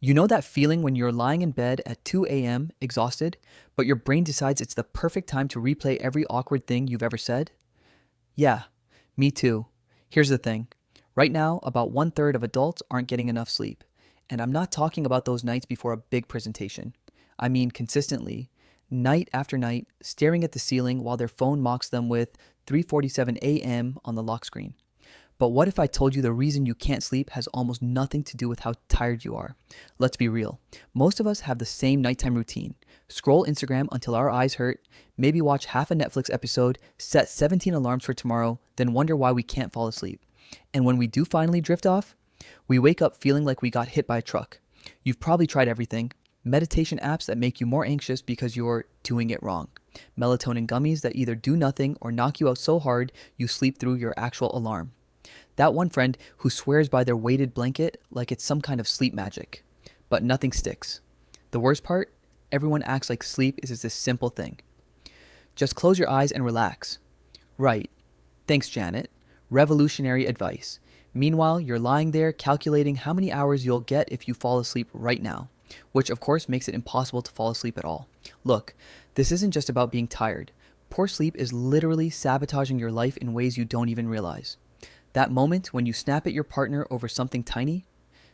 You know that feeling when you're lying in bed at 2 a.m., exhausted, but your brain decides it's the perfect time to replay every awkward thing you've ever said? Yeah, me too. Here's the thing. Right now, about one third of adults aren't getting enough sleep. And I'm not talking about those nights before a big presentation. I mean consistently, night after night, staring at the ceiling while their phone mocks them with 3:47 a.m. on the lock screen. But what if I told you the reason you can't sleep has almost nothing to do with how tired you are? Let's be real. Most of us have the same nighttime routine. Scroll Instagram until our eyes hurt, maybe watch half a Netflix episode, set 17 alarms for tomorrow, then wonder why we can't fall asleep. And when we do finally drift off, we wake up feeling like we got hit by a truck. You've probably tried everything. Meditation apps that make you more anxious because you're doing it wrong. Melatonin gummies that either do nothing or knock you out so hard you sleep through your actual alarm. That one friend who swears by their weighted blanket like it's some kind of sleep magic. But nothing sticks. The worst part? Everyone acts like sleep is this simple thing. Just close your eyes and relax. Right. Thanks, Janet. Revolutionary advice. Meanwhile, you're lying there calculating how many hours you'll get if you fall asleep right now, which of course makes it impossible to fall asleep at all. Look, this isn't just about being tired. Poor sleep is literally sabotaging your life in ways you don't even realize. That moment when you snap at your partner over something tiny,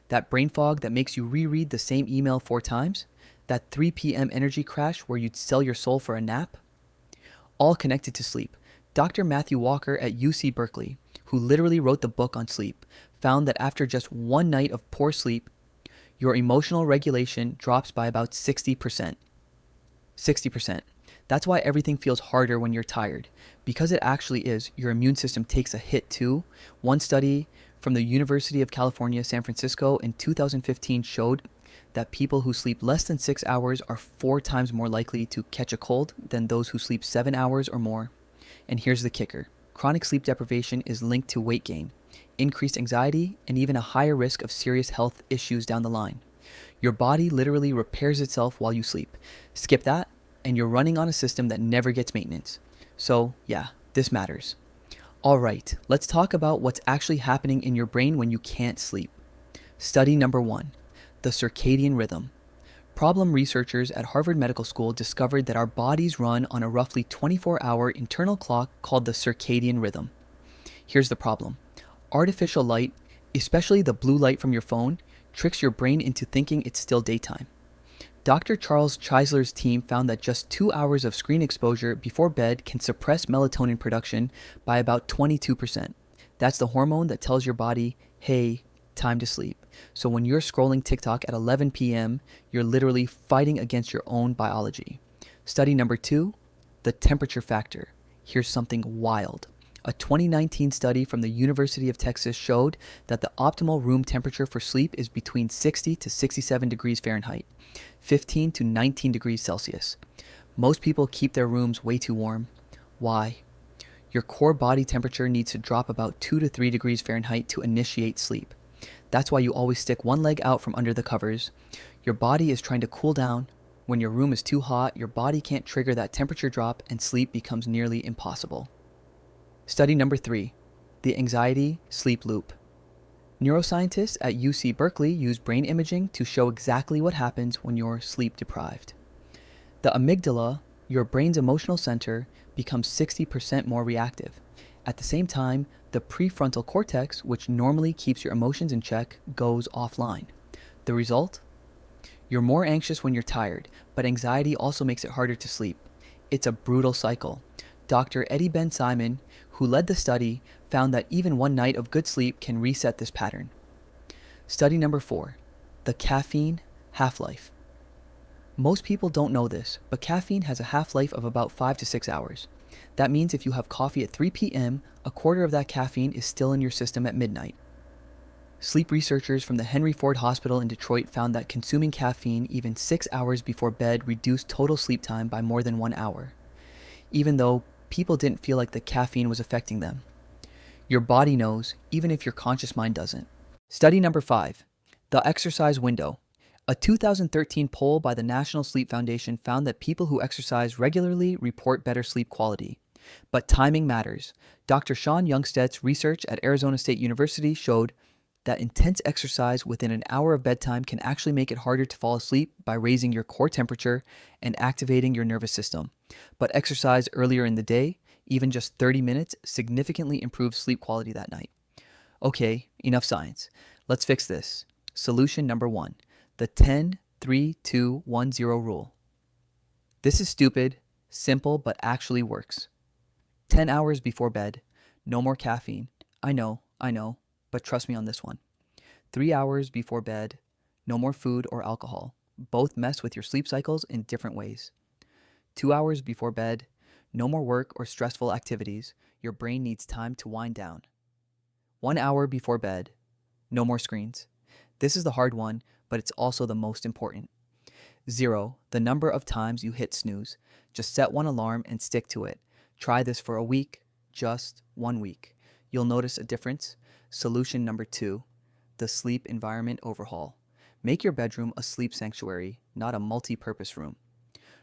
that brain fog that makes you reread the same email 4 times, that 3 p.m. energy crash where you'd sell your soul for a nap, all connected to sleep. Dr. Matthew Walker at UC Berkeley, who literally wrote the book on sleep, found that after just one night of poor sleep, your emotional regulation drops by about 60%. 60%. That's why everything feels harder when you're tired. Because it actually is, your immune system takes a hit too. One study from the University of California, San Francisco in 2015 showed that people who sleep less than 6 hours are 4 times more likely to catch a cold than those who sleep 7 hours or more. And here's the kicker. Chronic sleep deprivation is linked to weight gain, increased anxiety, and even a higher risk of serious health issues down the line. Your body literally repairs itself while you sleep. Skip that, and you're running on a system that never gets maintenance. So, yeah, this matters. Alright, let's talk about what's actually happening in your brain when you can't sleep. Study number 1, the circadian rhythm. Problem researchers at Harvard Medical School discovered that our bodies run on a roughly 24-hour internal clock called the circadian rhythm. Here's the problem. Artificial light, especially the blue light from your phone, tricks your brain into thinking it's still daytime. Dr. Charles Czeisler's team found that just 2 hours of screen exposure before bed can suppress melatonin production by about 22%. That's the hormone that tells your body, hey, time to sleep. So when you're scrolling TikTok at 11 p.m., you're literally fighting against your own biology. Study number 2, the temperature factor. Here's something wild. A 2019 study from the University of Texas showed that the optimal room temperature for sleep is between 60 to 67 degrees Fahrenheit, 15 to 19 degrees Celsius. Most people keep their rooms way too warm. Why? Your core body temperature needs to drop about 2 to 3 degrees Fahrenheit to initiate sleep. That's why you always stick one leg out from under the covers. Your body is trying to cool down. When your room is too hot, your body can't trigger that temperature drop and sleep becomes nearly impossible. Study number 3, the anxiety sleep loop. Neuroscientists at UC Berkeley use brain imaging to show exactly what happens when you're sleep deprived. The amygdala, your brain's emotional center, becomes 60% more reactive. At the same time, the prefrontal cortex, which normally keeps your emotions in check, goes offline. The result? You're more anxious when you're tired, but anxiety also makes it harder to sleep. It's a brutal cycle. Dr. Eddie Ben Simon, who led the study, found that even one night of good sleep can reset this pattern. Study number 4, the caffeine half-life. Most people don't know this, but caffeine has a half-life of about 5 to 6 hours. That means if you have coffee at 3 p.m., a quarter of that caffeine is still in your system at midnight. Sleep researchers from the Henry Ford Hospital in Detroit found that consuming caffeine even 6 hours before bed reduced total sleep time by more than 1 hour, even though people didn't feel like the caffeine was affecting them. Your body knows, even if your conscious mind doesn't. Study number 5, the exercise window. A 2013 poll by the National Sleep Foundation found that people who exercise regularly report better sleep quality. But timing matters. Dr. Sean Youngsted's research at Arizona State University showed that intense exercise within an hour of bedtime can actually make it harder to fall asleep by raising your core temperature and activating your nervous system. But exercise earlier in the day, even just 30 minutes, significantly improves sleep quality that night. Okay, enough science. Let's fix this. Solution number 1, the 10-3-2-1-0 rule. This is stupid, simple, but actually works. 10 hours before bed, no more caffeine. I know, but trust me on this one. 3 hours before bed, no more food or alcohol. Both mess with your sleep cycles in different ways. 2 hours before bed, no more work or stressful activities. Your brain needs time to wind down. 1 hour before bed, no more screens. This is the hard one, but it's also the most important. 0, the number of times you hit snooze. Just set one alarm and stick to it. Try this for a week, just 1 week. You'll notice a difference. Solution number 2, the sleep environment overhaul. Make your bedroom a sleep sanctuary, not a multi-purpose room.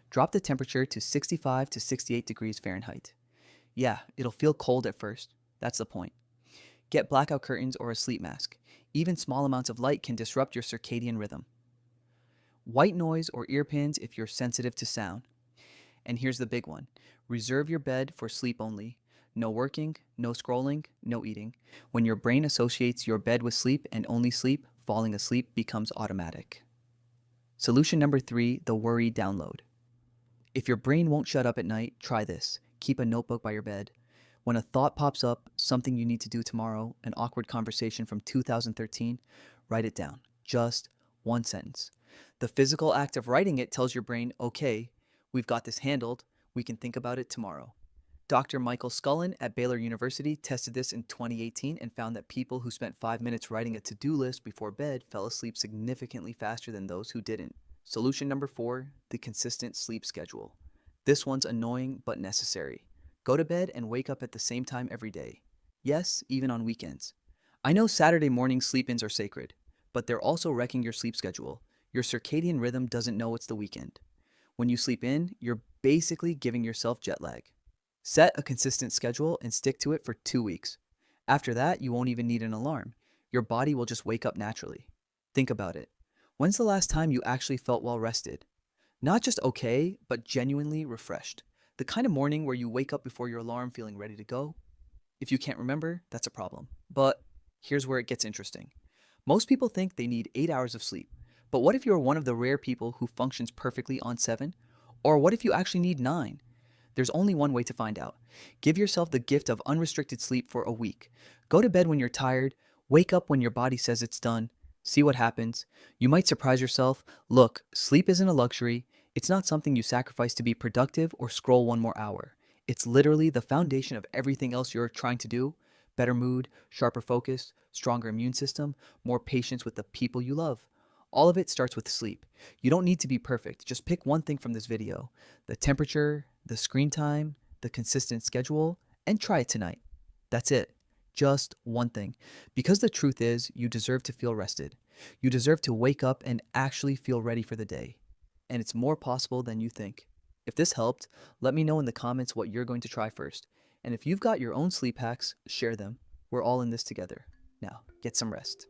Drop the temperature to 65 to 68 degrees Fahrenheit. Yeah, it'll feel cold at first. That's the point. Get blackout curtains or a sleep mask. Even small amounts of light can disrupt your circadian rhythm. White noise or ear pins if you're sensitive to sound. And here's the big one. Reserve your bed for sleep only. No working, no scrolling, no eating. When your brain associates your bed with sleep and only sleep, falling asleep becomes automatic. Solution number 3, the worry download. If your brain won't shut up at night, try this. Keep a notebook by your bed. When a thought pops up, something you need to do tomorrow, an awkward conversation from 2013, write it down. Just one sentence. The physical act of writing it tells your brain, okay, we've got this handled. We can think about it tomorrow. Dr. Michael Scullin at Baylor University tested this in 2018 and found that people who spent 5 minutes writing a to-do list before bed fell asleep significantly faster than those who didn't. Solution number 4, the consistent sleep schedule. This one's annoying but necessary. Go to bed and wake up at the same time every day. Yes, even on weekends. I know Saturday morning sleep-ins are sacred, but they're also wrecking your sleep schedule. Your circadian rhythm doesn't know it's the weekend. When you sleep in, you're basically giving yourself jet lag. Set a consistent schedule and stick to it for 2 weeks. After that, you won't even need an alarm. Your body will just wake up naturally. Think about it. When's the last time you actually felt well rested? Not just okay, but genuinely refreshed. The kind of morning where you wake up before your alarm feeling ready to go. If you can't remember, that's a problem. But here's where it gets interesting. Most people think they need 8 hours of sleep. But what if you're one of the rare people who functions perfectly on 7? Or what if you actually need 9? There's only one way to find out. Give yourself the gift of unrestricted sleep for a week. Go to bed when you're tired. Wake up when your body says it's done. See what happens. You might surprise yourself. Look, sleep isn't a luxury. It's not something you sacrifice to be productive or scroll one more hour. It's literally the foundation of everything else you're trying to do. Better mood, sharper focus, stronger immune system, more patience with the people you love. All of it starts with sleep. You don't need to be perfect. Just pick one thing from this video. The temperature, the screen time, the consistent schedule, and try it tonight. That's it. Just one thing. Because the truth is, you deserve to feel rested. You deserve to wake up and actually feel ready for the day. And it's more possible than you think. If this helped, let me know in the comments what you're going to try first. And if you've got your own sleep hacks, share them. We're all in this together. Now, get some rest.